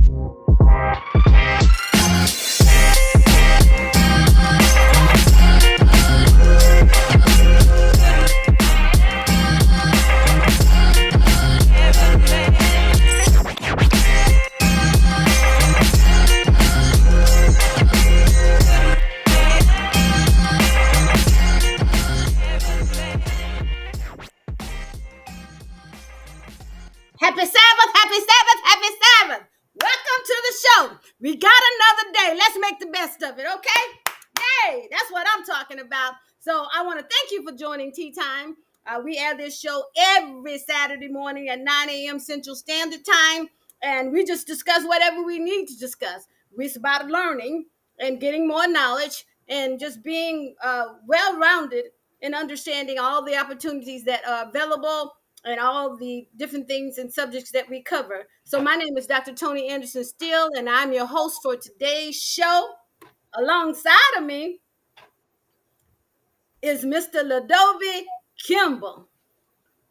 Happy Sabbath, happy Sabbath, happy Sabbath. Welcome to the show. We got another day. Let's make the best of it, okay? Yay, that's what I'm talking about. So I want to thank you for joining Tea Time. We air this show every Saturday morning at 9 a.m. Central Standard Time, and we just discuss whatever we need to discuss. It's about learning and getting more knowledge and just being well-rounded in understanding all the opportunities that are available and all the different things and subjects that we cover. So my name is Dr. Tonie Anderson-Steele, and I'm your host for today's show. Alongside of me is Mr. Lodovic Kimble.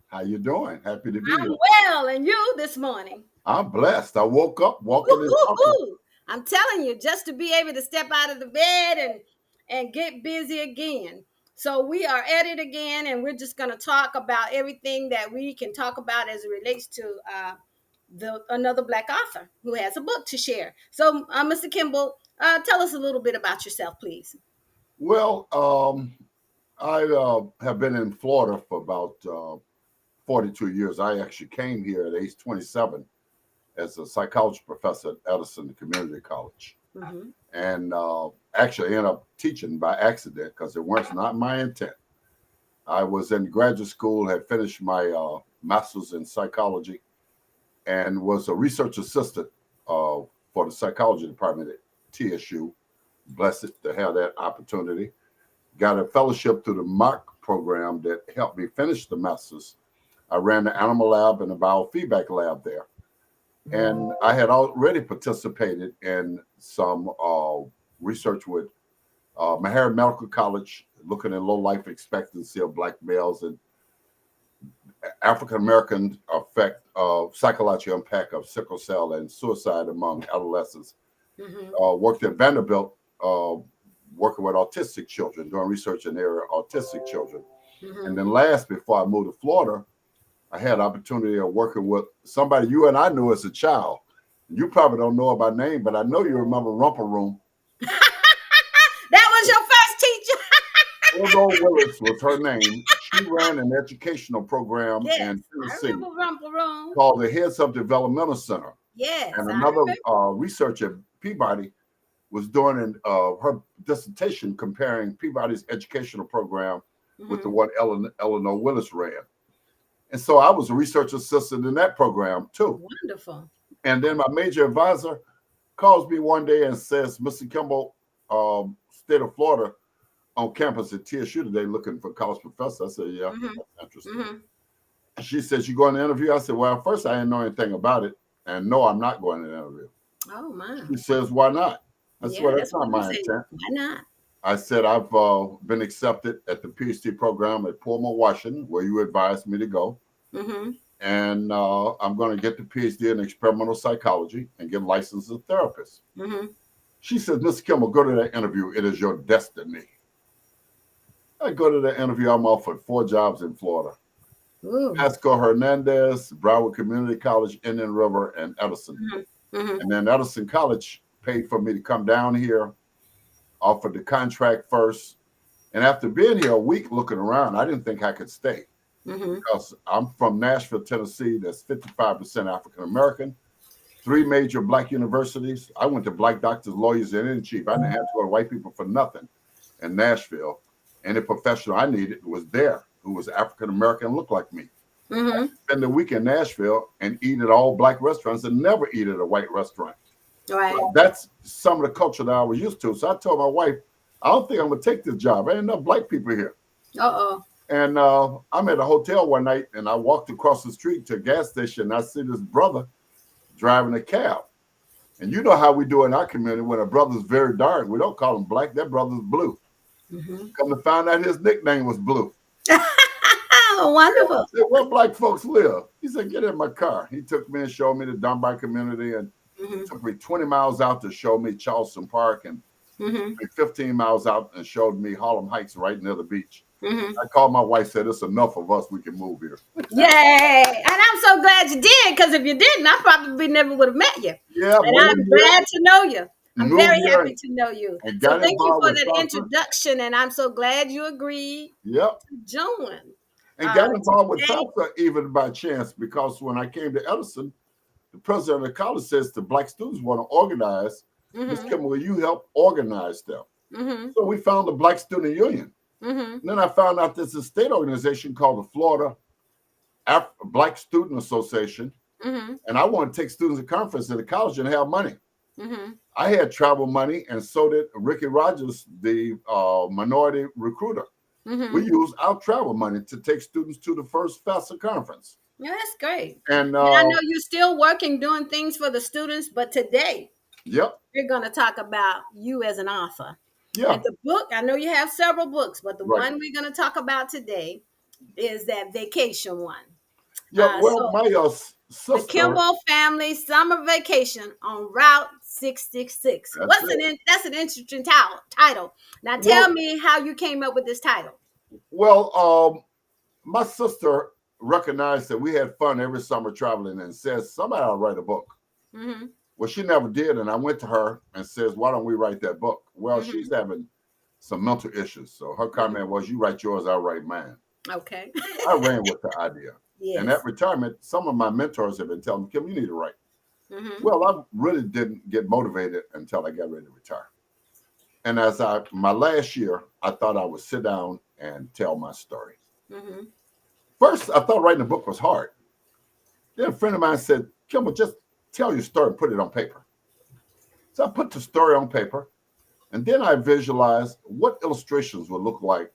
How you doing? Happy to be I'm here. well, and you this morning? I'm blessed. I woke up walking and talking. I'm telling you, just to be able to step out of the bed and get busy again. So we are at it again, and we're just going to talk about everything that we can talk about as it relates to another Black author who has a book to share. So, Mr. Kimble, tell us a little bit about yourself, please. Well, I have been in Florida for about 42 years. I actually came here at age 27 as a psychology professor at Anderson Community College. Mm-hmm. And actually ended up teaching by accident because it was not my intent. I was in graduate school, had finished my master's in psychology, and was a research assistant for the psychology department at TSU. Blessed to have that opportunity. Got a fellowship through the MARC program that helped me finish the master's. I ran the animal lab and the biofeedback lab there. And I had already participated in some research with Meharry Medical College, looking at low life expectancy of Black males and African-American effect of psychological impact of sickle cell and suicide among adolescents. Mm-hmm. Worked at Vanderbilt, working with autistic children, doing research in the area of autistic children. Mm-hmm. And then last, before I moved to Florida, I had opportunity of working with somebody you and I knew as a child. You probably don't know her by name, but I know you remember Rumple Room. That was your first teacher. Ildo Willis was her name. She ran an educational program in Tennessee called the Heads Up Developmental Center. Yes, and another researcher at Peabody was doing her dissertation comparing Peabody's educational program with the one Eleanor Willis ran. And so I was a research assistant in that program too. Wonderful. And then my major advisor calls me one day and says, Mr. Kimble, state of Florida on campus at TSU today looking for college professor. I said, yeah, that's interesting. Mm-hmm. She says, you going to interview? I said, well, first I didn't know anything about it. And no, I'm not going to interview. Oh, my. She says, why not? I said, well, that's not my intent. Why not? I said, I've been accepted at the PhD program at Pullman, Washington, where you advised me to go. Mm-hmm. And I'm going to get the PhD in experimental psychology and get licensed as a therapist. Mm-hmm. She says, Mr. Kimble, go to that interview. It is your destiny. I go to the interview. I'm offered 4 jobs in Florida. Pasco Hernandez, Broward Community College, Indian River, and Edison. Mm-hmm. Mm-hmm. And then Edison College paid for me to come down here, offered the contract first. And after being here a week looking around, I didn't think I could stay. Mm-hmm. Because I'm from Nashville, Tennessee. That's 55% African-American. 3 major Black universities. I went to Black doctors, lawyers, and in chief. I didn't have to go to white people for nothing in Nashville. Any professional I needed was there who was African-American, looked like me. Mm-hmm. Spend the week in Nashville and eat at all Black restaurants and never eat at a white restaurant. Right. So that's some of the culture that I was used to. So I told my wife, I don't think I'm going to take this job. There ain't enough Black people here. Uh-oh. And I'm at a hotel one night, and I walked across the street to a gas station, and I see this brother driving a cab. And you know how we do in our community when a brother's very dark. We don't call him Black. That brother's blue. Mm-hmm. Come to find out his nickname was Blue. Wonderful. I said, where Black folks live? He said, get in my car. He took me and showed me the Dunbar community and Took me 20 miles out to show me Charleston Park, and 15 miles out and showed me Harlem Heights right near the beach. I called my wife, said, it's enough of us. We can move here. Yay. And I'm so glad you did, because if you didn't, I probably never would have met you. Yeah, and I'm glad to know you. I'm very happy and, to know you. And So thank you for that Salsa. introduction, and I'm so glad you agreed to join. And got involved with Salsa even by chance, because when I came to Edison, the president of the college says the black students want to organize. Ms. Kimble, will you help organize them? So we found the Black Student Union. And then I found out there's a state organization called the Florida Black Student Association. And I want to take students to conference at the college and have money. I had travel money, and so did Ricky Rogers, the minority recruiter. We used our travel money to take students to the first FAFSA conference. Yeah, that's great. And I know you're still working, doing things for the students, but today, we're going to talk about you as an author. And the book, I know you have several books, but the one we're going to talk about today is that vacation one. Well, my sister, the Kimble family summer vacation on Route 666. That's an interesting title. Now tell me how you came up with this title. Well, my sister recognized that we had fun every summer traveling and says, somebody ought to write a book. Well, she never did. And I went to her and says, why don't we write that book? Well, she's having some mental issues. So her comment was, you write yours, I'll write mine. Okay. I ran with the idea. And at retirement, some of my mentors have been telling me, Kim, you need to write. Well, I really didn't get motivated until I got ready to retire. And as my last year, I thought I would sit down and tell my story. First, I thought writing a book was hard. Then a friend of mine said, Kimble, just tell your story and put it on paper. So I put the story on paper, and then I visualized what illustrations would look like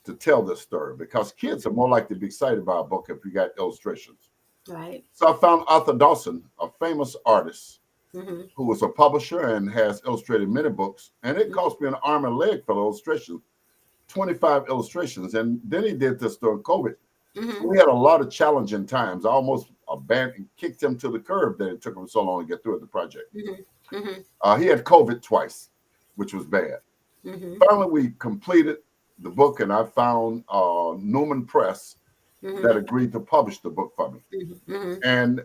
to tell this story, because kids are more likely to be excited about a book if you got illustrations. Right. So I found Arthur Dawson, a famous artist who was a publisher and has illustrated many books. And it cost me an arm and a leg for the illustration, 25 illustrations. And then he did this during COVID. We had a lot of challenging times. I almost abandoned, kicked him to the curb that it took him so long to get through the project. He had COVID twice, which was bad. Finally, we completed the book, and I found Newman Press that agreed to publish the book for me. And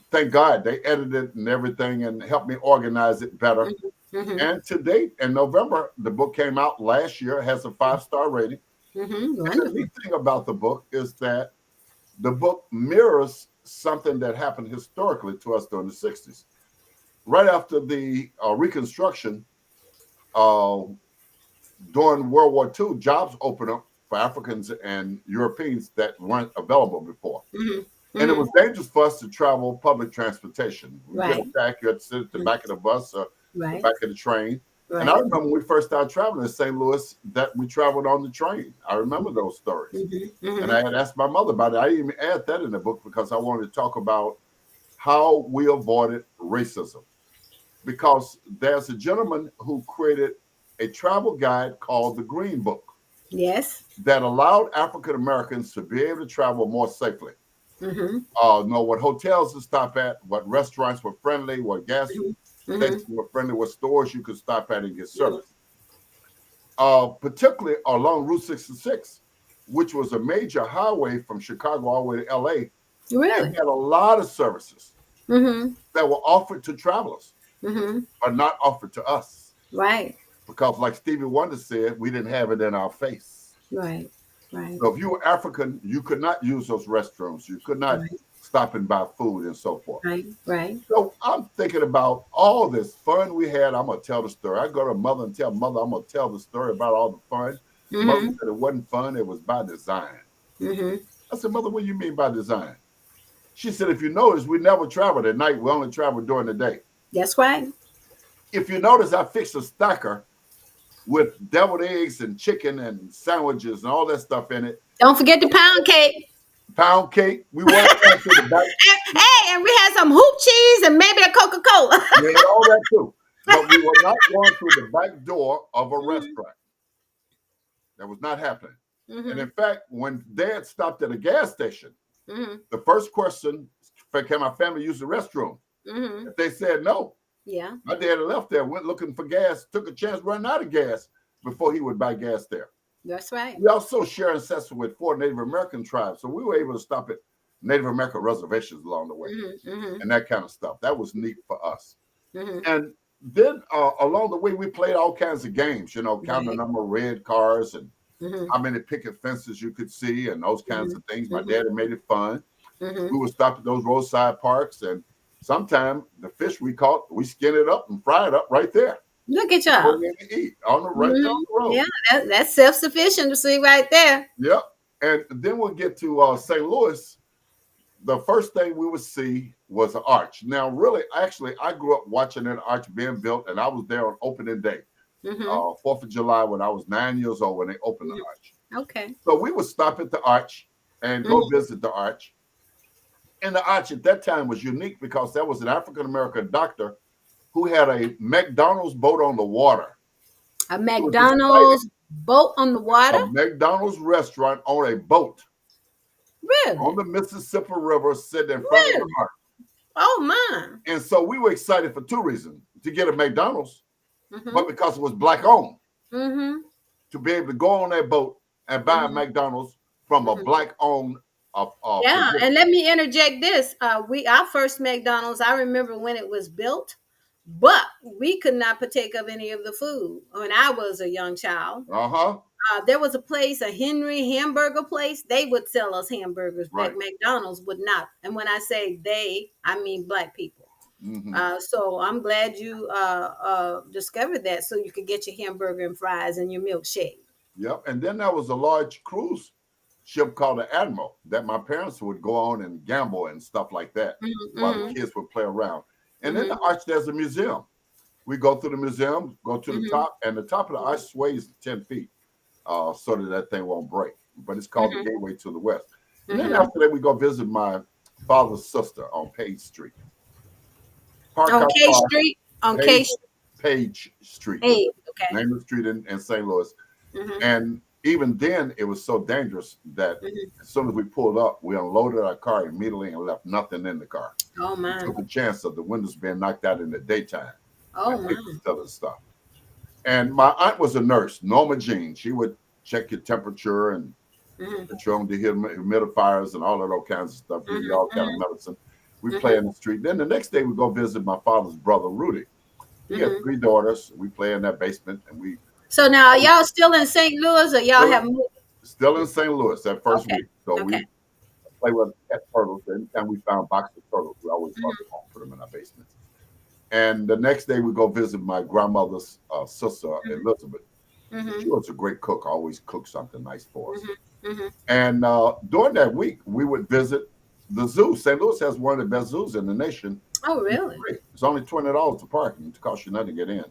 thank God they edited it and everything and helped me organize it better. And to date, in November, the book came out last year. It has a 5-star rating. And the neat thing about the book is that the book mirrors something that happened historically to us during the 60s. Right after the Reconstruction, during World War II, jobs opened up for Africans and Europeans that weren't available before. And it was dangerous for us to travel public transportation. You get attacked, you had to sit at the back of the bus or the back of the train. And I remember when we first started traveling in St. Louis that we traveled on the train. I remember those stories. And I had asked my mother about it. I didn't even add that in the book because I wanted to talk about how we avoided racism. Because there's a gentleman who created a travel guide called the Green Book. That allowed African Americans to be able to travel more safely. Know what hotels to stop at, what restaurants were friendly, what gas stations were friendly, what stores you could stop at and get service. Particularly along Route 66, which was a major highway from Chicago all the way to LA. It had a lot of services that were offered to travelers, but not offered to us. Because like Stevie Wonder said, we didn't have it in our face. So if you were African, you could not use those restrooms. You could not stop and buy food and so forth. So I'm thinking about all this fun we had. I'm going to tell the story. I go to mother and tell mother, I'm going to tell the story about all the fun. Mother said it wasn't fun. It was by design. I said, Mother, what do you mean by design? She said, if you notice, we never traveled at night. We only traveled during the day. That's right. If you notice, I fixed a stacker with deviled eggs and chicken and sandwiches and all that stuff in it. Don't forget the pound cake. Pound cake. We went to the back. Hey, and we had some hoop cheese and maybe a Coca-Cola. We had all that too. But we were not going through the back door of a restaurant. That was not happening. And in fact, when Dad stopped at a gas station, the first question, can my family use the restroom? Mm-hmm. If they said no, Yeah. my daddy left there, went looking for gas, took a chance running out of gas before he would buy gas there. That's right. We also share ancestry with 4 Native American tribes, so we were able to stop at Native American reservations along the way Mm-hmm. Mm-hmm. and that kind of stuff. That was neat for us. Mm-hmm. And then along the way, we played all kinds of games, count the Right. number of red cars and Mm-hmm. how many picket fences you could see and those kinds Mm-hmm. of things. My Mm-hmm. daddy made it fun. Mm-hmm. We would stop at those roadside parks, and sometimes the fish we caught, we skin it up and fry it up right there. Look at Go y'all. in and eat on the right there Mm-hmm. on the road. Yeah, that's self-sufficiency right there. Yep. And then we'll get to St. Louis. The first thing we would see was an arch. Now, really, actually, I grew up watching that arch being built, and I was there on opening day, Mm-hmm. 4th of July, when I was 9 years old when they opened the arch. Okay. So we would stop at the arch and go visit the arch. And the arch at that time was unique because there was an African-American doctor who had a McDonald's boat on the water. A McDonald's boat on the water? A McDonald's restaurant on a boat. Really? On the Mississippi River, sitting in front of the arch. Oh, my. And so we were excited for 2 reasons. To get a McDonald's, Mm-hmm. but because it was black owned. Mm-hmm. To be able to go on that boat and buy a McDonald's from a black owned Yeah, position. and let me interject this. Our first McDonald's, I remember when it was built, but we could not partake of any of the food when I was a young child. Uh-huh. There was a place, a Henry hamburger place. They would sell us hamburgers, Right. but McDonald's would not. And when I say they, I mean black people. Mm-hmm. So I'm glad you discovered that, so you could get your hamburger and fries and your milkshake. Yep. And then there was a large cruise ship called the Admiral that my parents would go on and gamble and stuff like that while the kids would play around. And in the arch, there's a museum. We go through the museum, go to the top, and the top of the arch sways 10 feet so that thing won't break. But it's called the Gateway to the West. And then after that, we go visit my father's sister on Page Street. On K Street? On K Street. Page Street. Hey, okay. Name of the street in St. Louis. Mm-hmm. And even then, it was so dangerous that as soon as we pulled up, we unloaded our car immediately and left nothing in the car. Oh, my. Took a chance of the windows being knocked out in the daytime. Oh, my. Other stuff. And my aunt was a nurse, Norma Jean. She would check your temperature and put you on dehumidifiers and all of those kinds of stuff. Give you all kind of medicine. We play in the street. Then the next day, we go visit my father's brother, Rudy. He had 3 daughters. We play in that basement, and we. So now, are y'all still in St. Louis, or y'all have moved? Still in St. Louis that first week. So we play with pet turtles. Anytime we found boxes of turtles, we always brought them home, put them in our basements. And the next day, we go visit my grandmother's sister, Elizabeth. She was a great cook, always cooked something nice for us. And during that week, we would visit the zoo. St. Louis has one of the best zoos in the nation. Oh, really? It's only $20 to park, and it costs you nothing to get in.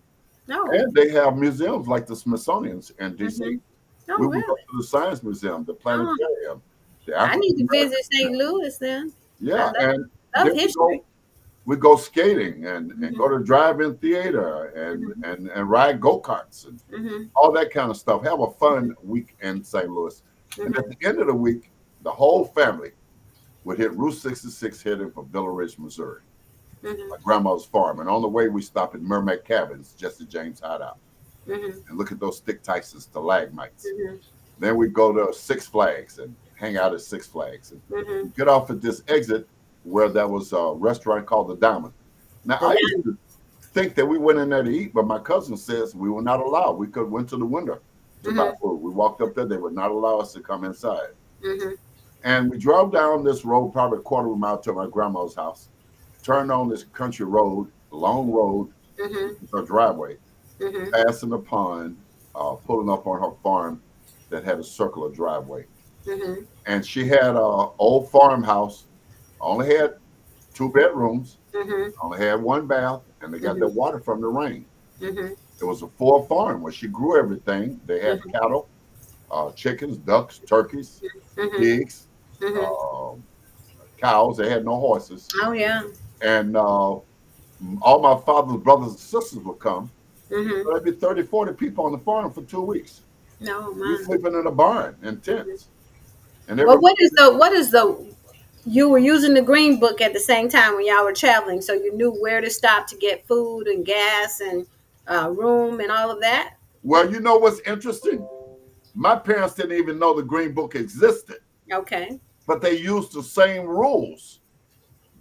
No. And they have museums like the Smithsonian's in D.C. Oh, We really? would go to the Science Museum, the Planetarium. The I need to African visit St. Louis then. Yeah, and Love then history. we go skating and go to drive-in theater and ride go-karts and all that kind of stuff. Have a fun week in St. Louis. And at the end of the week, the whole family would hit Route 66 heading for Villa Ridge, Missouri, my grandma's farm. And on the way, we stop at Mermaid Cabins, Jesse James Hideout, and look at those stick Tysons, stalagmites. Then we go to Six Flags and hang out at Six Flags and get off at this exit where there was a restaurant called The Diamond. Now, I used to think that we went in there to eat, but my cousin says we were not allowed. We went to the window to buy food. We walked up there. They would not allow us to come inside. And we drove down this road, probably a quarter of a mile to my grandma's house, turned on this country road, long road, her driveway, passing the pond, pulling up on her farm that had a circular driveway. And she had an old farmhouse, only had 2 bedrooms, only had 1 bath, and they got their water from the rain. It was a full farm where she grew everything. They had cattle, chickens, ducks, turkeys, pigs, cows. They had no horses. Oh, yeah. And all my father's brothers and sisters would come. So there'd be 30, 40 people on the farm for 2 weeks. No, We man. sleeping in a barn in tents. And Well, what is the you were using the green book at the same time when y'all were traveling, so you knew where to stop to get food and gas and room and all of that. Well, you know what's interesting? My parents didn't even know the green book existed, Okay. but they used the same rules.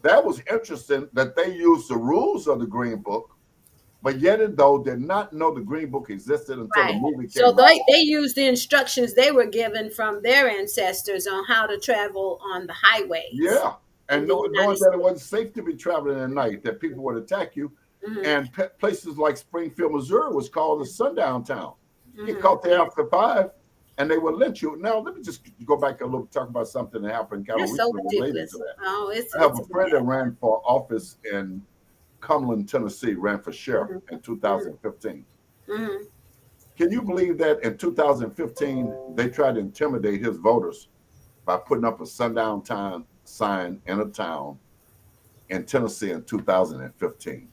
That was interesting that they used the rules of the green book, but yet and though did not know the green book existed until the Right. movie So came out. they used the instructions they were given from their ancestors on how to travel on the highways Yeah, in and the United knowing that it States. wasn't safe to be traveling at night, that people would attack you, Hmm. and places like Springfield, Missouri, was called a sundown town. Get Hmm. caught there after 5, and they would lynch you. Now, let me just go back a little, talk about something that happened kind of It's so recently related to ridiculous. that. Oh, I have it's a friend that bad. ran for office in Cumberland, Tennessee, ran for sheriff Hmm. in Hmm. 2015. Hmm. Can you believe that in 2015 they tried to intimidate his voters by putting up a sundown time sign in a town in Tennessee in 2015?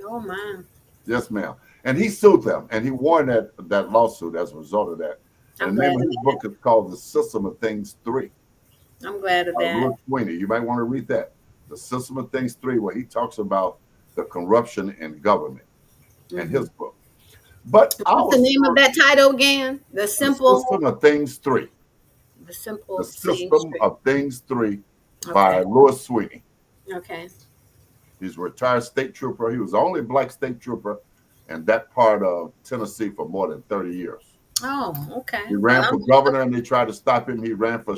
Oh my! Yes, ma'am. And he sued them, and he won that lawsuit as a result of that. And I'm the name glad of of his book that. is called The System of Things 3. I'm glad of that. Louis Sweeney. You might want to read that. The System of Things 3, where he talks about the corruption in government in Hmm. his book. But What's the our name of story, that title again? The System of Things 3. The The simple thing System straight. of Things 3 by Okay. Louis Sweeney. Okay. He's a retired state trooper. He was the only black state trooper in that part of Tennessee for more than 30 years. Oh, He okay. Well, ran for governor and they tried to stop him. He ran for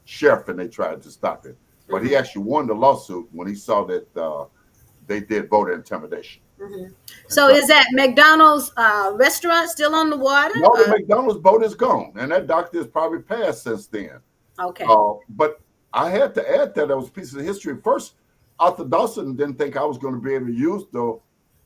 sheriff and they tried to stop him. But he hmm actually won the lawsuit when he saw that they did voter intimidation. hmm And So so, is that McDonald's restaurant still on the water? no, the McDonald's boat is gone. And that doctor is probably passed since then. Okay. But I had to add that was a piece of history. First, Arthur Dawson didn't think I was going to be able to use the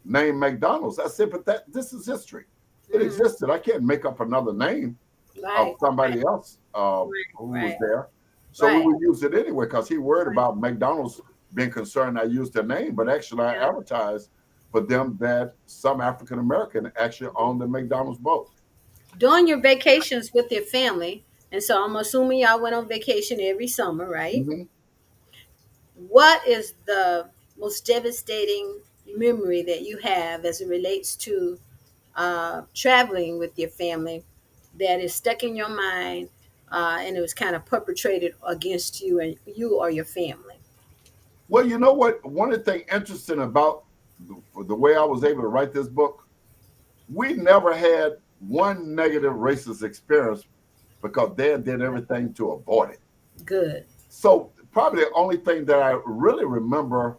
name McDonald's. I said, but this is history. It Hmm. existed. I can't make up another name of Right. Right. somebody else Right. who was Right. there. So we Right. would use it anyway because he worried Right. about McDonald's being concerned I used their name, but actually I Yeah. advertised for them that some African American actually owned the McDonald's boat. During your vacations with your family, and so I'm assuming y'all went on vacation every summer, right? Mm-hmm. What is the most devastating memory that you have as it relates to traveling with your family that is stuck in your mind and it was kind of perpetrated against you and you or your family? Well, you know what? One of the things interesting about the way I was able to write this book, we never had one negative racist experience because Dad did everything to avoid it. Good. So probably the only thing that I really remember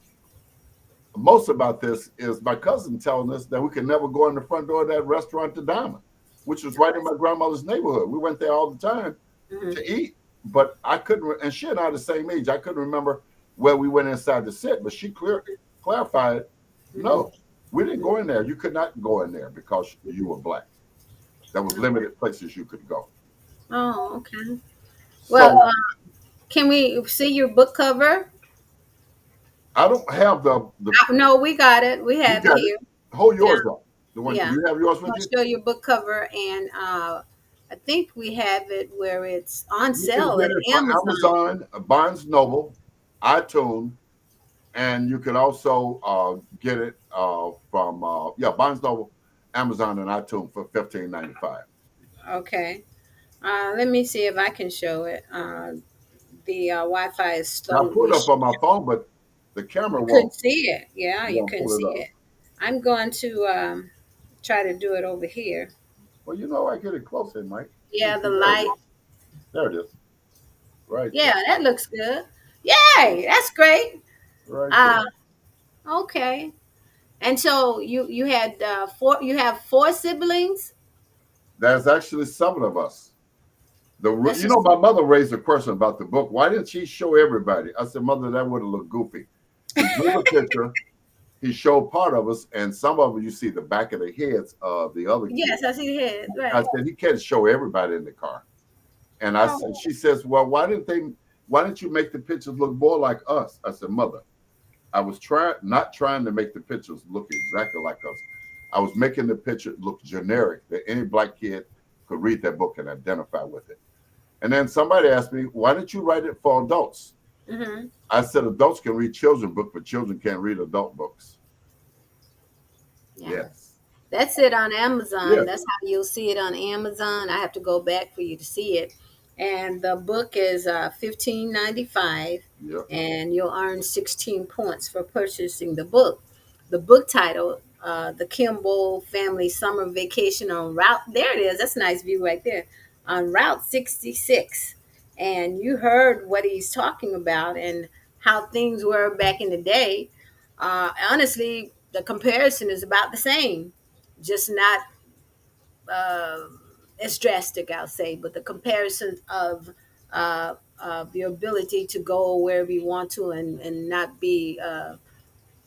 most about this is my cousin telling us that we could never go in the front door of that restaurant, the Diamond, which was right in my grandmother's neighborhood. We went there all the time Hmm. to eat, but I couldn't. And she and I are the same age. I couldn't remember where we went inside to sit, but she clarified, Hmm. no, we didn't go in there. You could not go in there because you were black. There was limited places you could go. Oh, okay. Well, So can we see your book cover? I don't have the. No, we got it. We You have it got it. here. Hold Yeah, yours up. The one yeah. you have yours I'll with you. show you book cover, and I think we have it where it's on You can sale get at it from Amazon. Amazon, Barnes Noble, iTunes, and you can also get it from Barnes Noble, Amazon, and iTunes for $15.95. Okay. Let me see if I can show it. The Wi-Fi is I pulled slowly. it up on my phone, but the camera You couldn't won't see it. Yeah, you couldn't pull it see up. it. I'm going to try to do it over here. Well, you know, I get it closer, Mike. Yeah, the There it light. is. There it is. Right Yeah, there. that looks good. Yay, that's great. Right Uh, there. okay. And so you had four. You have four siblings. There's actually 7 of us. That's My just mother raised a question about the book. Why didn't she show everybody? I said, Mother, that would have looked goofy. He drew the picture. He showed part of us, and some of them you see the back of the heads of the other yes, kids. I see the head. I Right. said he can't show everybody in the car. And I said, Oh. she says, well, why didn't you make the pictures look more like us? I said, Mother, I was not trying to make the pictures look exactly like us. I was making the picture look generic that any black kid could read that book and identify with it. And then somebody asked me, why didn't you write it for adults? I said adults can read children's books, but children can't read adult books. Yeah. Yes. That's it on Amazon. Yes. That's how you'll see it on Amazon. I have to go back for you to see it. And the book is $15.95, Yeah. and you'll earn 16 points for purchasing the book. The book title, The Kimble Family Summer Vacation on Route. There it is. That's a nice view right there. On Route 66. And you heard what he's talking about and how things were back in the day. Honestly, the comparison is about the same, just not uh, as drastic, I'll say. But the comparison of your ability to go wherever you want to and not be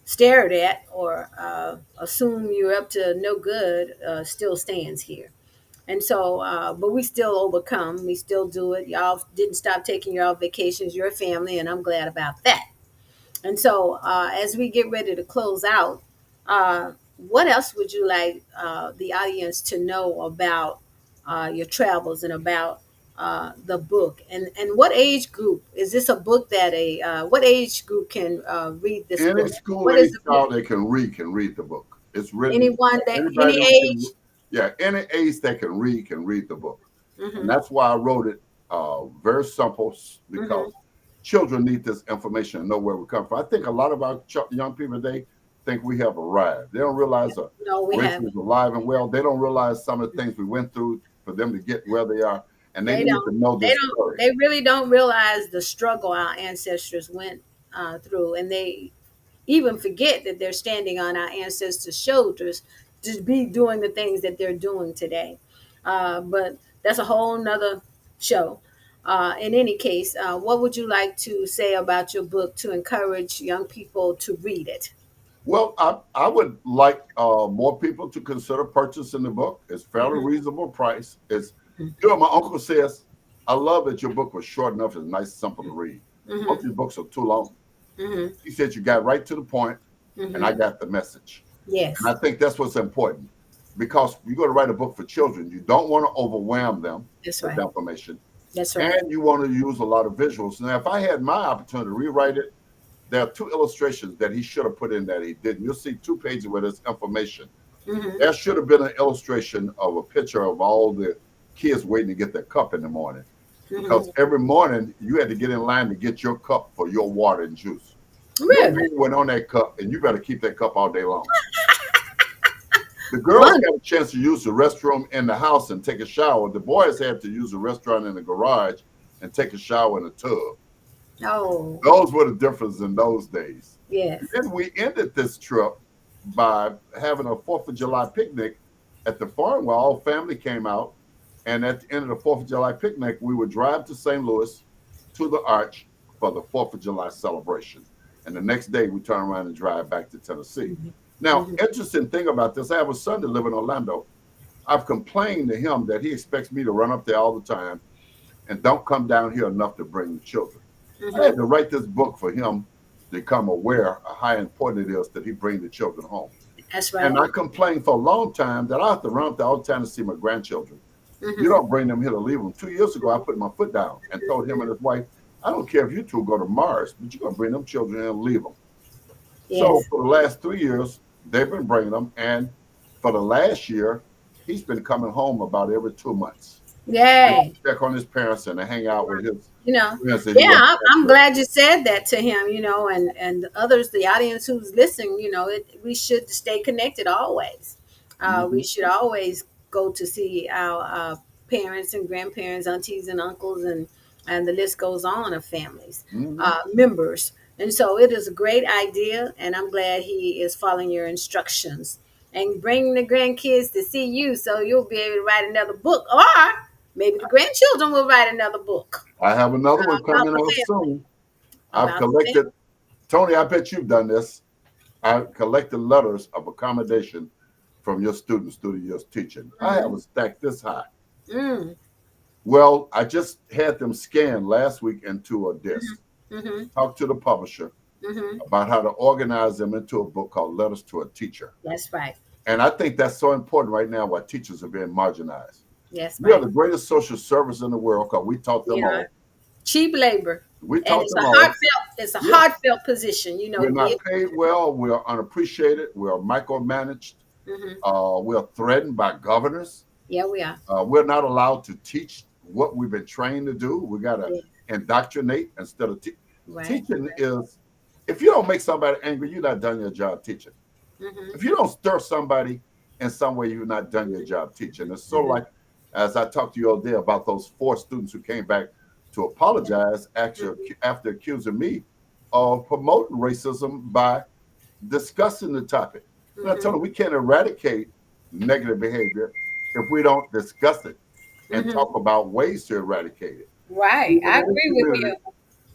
stared at or assume you're up to no good still stands here. And so, but we still overcome. We still do it. Y'all didn't stop taking your vacations, your family, and I'm glad about that. And so, as we get ready to close out, what else would you like the audience to know about your travels and about the book? And what age group is this a book that what age group can read this Any book? school What age is the book? child that can read the book. It's written Anyone that anybody any who can. age? Yeah, any age that can read the book, and Mm-hmm, that's why I wrote it very simple mm-hmm. because children need this information and know where we come from. I think a lot of our young people today think we have arrived. They don't realize a No, we race haven't. is alive and well. They don't realize some of the things we went through for them to get where they are, and they They need to don't. know They this don't. story. They really don't realize the struggle our ancestors went through, and they even forget that they're standing on our ancestors' shoulders to be doing the things that they're doing today. But that's a whole nother show. In any case, what would you like to say about your book to encourage young people to read it? Well, I would like more people to consider purchasing the book. It's fairly Mm-hmm, reasonable price. My uncle says, I love that your book was short enough and nice, simple to read. Most of mm-hmm, your books are too long. mm-hmm, He said you got right to the point, and I mm-hmm. got the message. And Yes, I think that's what's important because you're going to write a book for children. You don't want to overwhelm them that's with right. information, That's right. and you want to use a lot of visuals. Now, if I had my opportunity to rewrite it, there are two illustrations that he should have put in that he didn't. You'll see 2 pages with his information. Mm-hmm, There should have been an illustration of a picture of all the kids waiting to get their cup in the morning. mm-hmm. Because every morning you had to get in line to get your cup for your water and juice. Your Really? name went on that cup, and you better keep that cup all day long. The girls Wonderful. got a chance to use the restroom in the house and take a shower. The boys had to use the restaurant in the garage and take a shower in the tub. Oh, Those were the differences in those days. And yes. then we ended this trip by having a 4th of July picnic at the farm where all family came out. And at the end of the 4th of July picnic, we would drive to St. Louis to the Arch for the 4th of July celebration. And the next day, we turn around and drive back to Tennessee. Mm-hmm, Now, mm-hmm. interesting thing about this, I have a son that lives in Orlando. I've complained to him that he expects me to run up there all the time and don't come down here enough to bring the children. I had Mm-hmm. to write this book for him to become aware of how important it is that he bring the children home. That's And right. I complained for a long time that I have to run up there all the time to see my grandchildren. You Mm-hmm. don't bring them here to leave them. 2 years ago, I put my foot down and told him and his wife, I don't care if you two go to Mars, but you're going to bring them children here and leave them. So Yes. for the last 3 years, they've been bringing them. And for the last year, he's been coming home about every 2 months to Yay. check on his parents and to hang out with his You know, friends that he yeah, went I'm to. glad you said that to him, and others, the audience who's listening, we should stay connected always. We Mhm. should always go to see our parents and grandparents, aunties and uncles, and the list goes on of families, Mhm. members. And so it is a great idea, and I'm glad he is following your instructions and bring the grandkids to see you so you'll be able to write another book, or maybe the grandchildren will write another book I have another one about coming the out family, soon. I've about the family. collected, Tony, I bet you've done this. I collected letters of accommodation from your students through the years teaching. I have Mm-hmm. a stack this high. Mm, Well, I just had them scanned last week into a disc. mm-hmm. Talked to the publisher Mm-hmm. about how to organize them into a book called Letters to a Teacher. That's right. And I think that's so important right now while teachers are being marginalized. That's We are right. the greatest social service in the world because we taught We them are. all. cheap labor. We And taught them all. it's a Yeah. heartfelt position, you know. We're not paid well. We're unappreciated. We're micromanaged. We're threatened by governors. Yeah, we are. We're not allowed to teach what we've been trained to do. We got to indoctrinate instead of teaching. Is if you don't make somebody angry, you're not done your job teaching. If you don't stir somebody in some way, you're not done your job teaching. It's so like, as I talked to you all day about those 4 students who came back to apologize after accusing me of promoting racism by discussing the topic. And I told them we can't eradicate negative behavior if we don't discuss it and talk about ways to eradicate it. Right. I agree with you.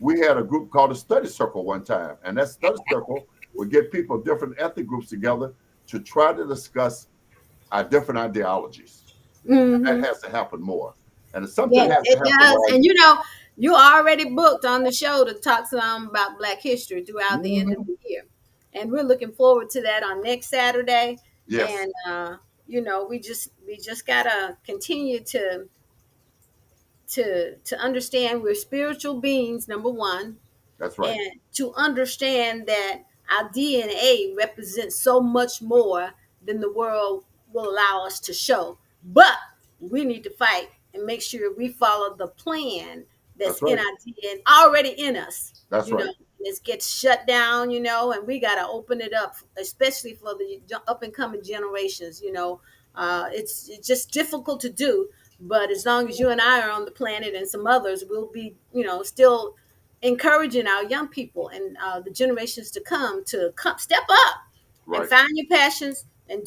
We had a group called a study circle one time, and that study circle would get people, different ethnic groups together to try to discuss our different ideologies. That has to happen more. And it's something has to happen does. more. And you know, you already booked on the show to talk some about Black history throughout the end of the year. And we're looking forward to that on next Saturday. Yes. And you know, we just gotta continue to understand we're spiritual beings, number one. That's right. And to understand that our DNA represents so much more than the world will allow us to show. But we need to fight and make sure we follow the plan that's in our DNA, already in us. That's right. Know, it gets shut down, you know, and we got to open it up, especially for the up and coming generations. You know, it's just difficult to do. But as long as you and I are on the planet and some others, we'll be, you know, still encouraging our young people and the generations to come step up and find your passions and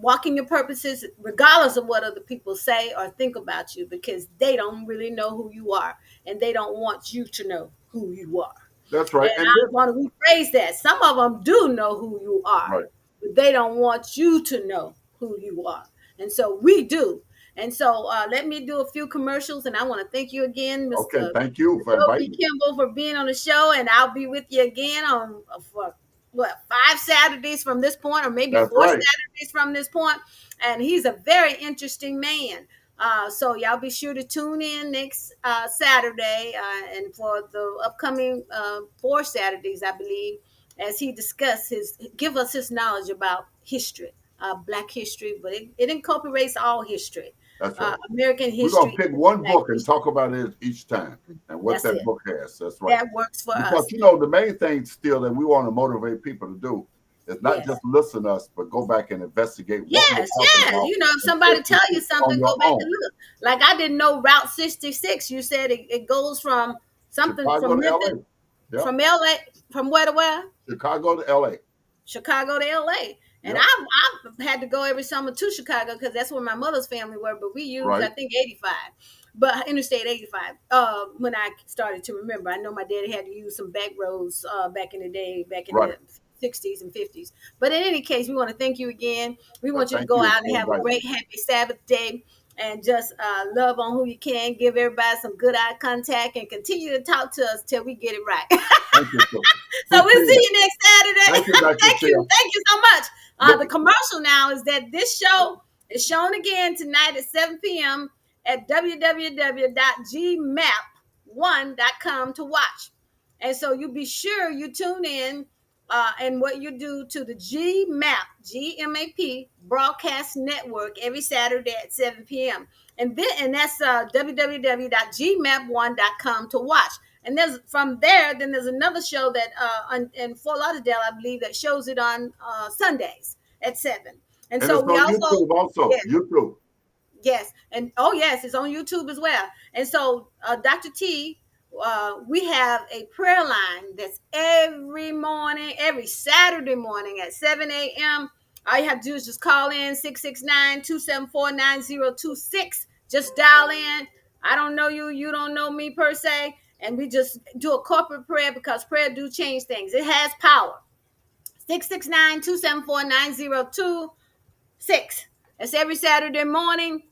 walk in your purposes, regardless of what other people say or think about you, because they don't really know who you are and they don't want you to know who you are. That's right. And I want to rephrase that. Some of them do know who you are, but they don't want you to know who you are. And so we do. And so let me do a few commercials, and I want to thank you again, Mr. Okay, thank you for inviting me. Kimble, for being on the show, and I'll be with you again on for 5 Saturdays from this point, or maybe 4 Saturdays from this point. And he's a very interesting man. So y'all be sure to tune in next Saturday, and for the upcoming 4 Saturdays, I believe, as he give us his knowledge about history, Black history, but it incorporates all history. That's right. American history. We're going to pick one book and talk about it each time and what that book has. That's right. That works for us. Because, you know, the main thing still that we want to motivate people to do is not just listen to us, but go back and investigate. Yes. You know, if somebody tell you something, go back and look. Like I didn't know Route 66. You said it goes from something Chicago from to LA. Yep. From LA, from where to where? Chicago to LA. Chicago to LA. And I've had to go every summer to Chicago because that's where my mother's family were. But we used, I think, 85. But Interstate 85, when I started to remember. I know my daddy had to use some back roads back in the day, back in the 60s and 50s. But in any case, we want to thank you again. We want you to go out and have a great, happy Sabbath day. And just love on who you can. Give everybody some good eye contact and continue to talk to us till we get it right. Thank you. So we'll see you next Saturday. Thank you. Thank you so much. The commercial now is that this show is shown again tonight at 7 p.m. at www.gmap1.com to watch. And so you be sure you tune in and what you do to the GMAP broadcast network every Saturday at 7 p.m. And that's www.gmap1.com to watch. And there's another show that in Fort Lauderdale, I believe, that shows it on Sundays at 7. And so we also YouTube. Yes, and it's on YouTube as well. And so Dr. T, we have a prayer line that's every Saturday morning at 7 a.m. All you have to do is just call in 669-274-9026. Just dial in. I don't know you. You don't know me per se. And we just do a corporate prayer because prayer do change things. It has power. 669-274-9026. That's every Saturday morning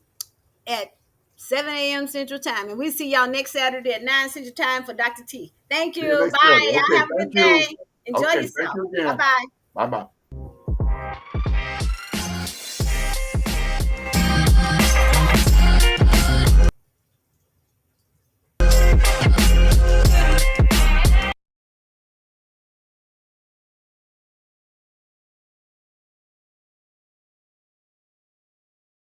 at 7 a.m. Central Time. And we'll see y'all next Saturday at 9 Central Time for Dr. T. Thank you. Bye. Y'all have a good day. Enjoy yourself. Bye-bye. Bye-bye.